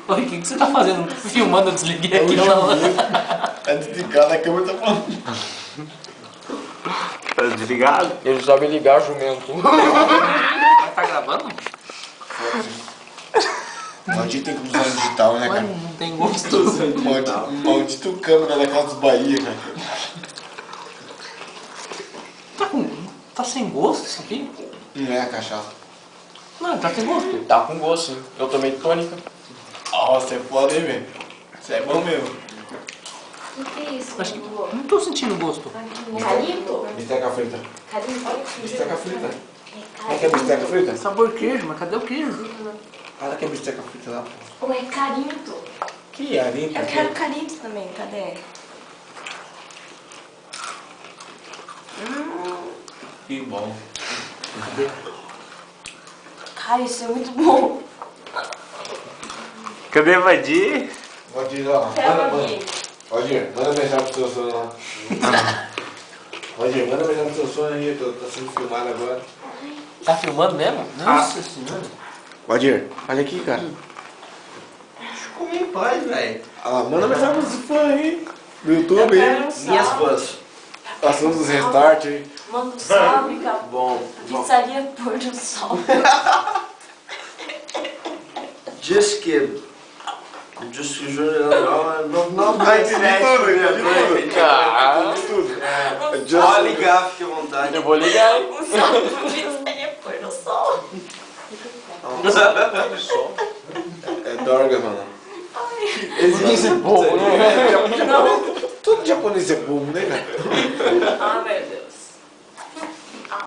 Oi, o que você tá fazendo? Filmando, eu desliguei aqui lá. Tá desligado, a câmera tá falando. Tá desligado? Ele sabe ligar jumento. Mas tá gravando? Maldito inclusão digital, né, Mas cara? não tem gosto. Maldito câmera da Casa dos Bahia, cara. Tá sem gosto isso aqui? Não é a cachaça. Não, tá sem gosto. Tá com gosto, sim. Eu tomei tônica. Nossa, é foda, hein, velho? Isso é bom mesmo. O que é isso? Acho que não tô sentindo gosto. Carinto? Bisteca frita. Carinto? Bisteca frita. É É que é bisteca frita? Sabor queijo, mas cadê o queijo? Fala que é bisteca frita lá, pô. Ou é carinto? Que arinho, Eu quero carinto também, cadê? Que bom. Cara, isso é muito bom. Cadê a Vadir? Pode ir lá. Pega aqui. Pode ir. Manda mensagem pro seu sonho lá. Pode ir. Manda mensagem pro seu sonho aí. Tá sendo filmado agora. Tá filmando mesmo? Nossa senhora. Pode ir. Olha aqui, cara. Como em paz, velho. Ah, manda mensagem pro seu fã aí. No YouTube Eu aí. quero um Minhas salve. fãs. Passando os restart aí. Manda um salve, cara. Bom, Pizzaria Pôr do Sol. diz que não vai entendi tudo, entendi tudo. Ah, Pode ligar, fique à vontade. eu vou ligar, hein? Um salve pro Pizzaria Pôr do Sol. É Dorga, mano. Existe Bom, né? Todo japonês é bobo, né, cara? Ah, meu Deus.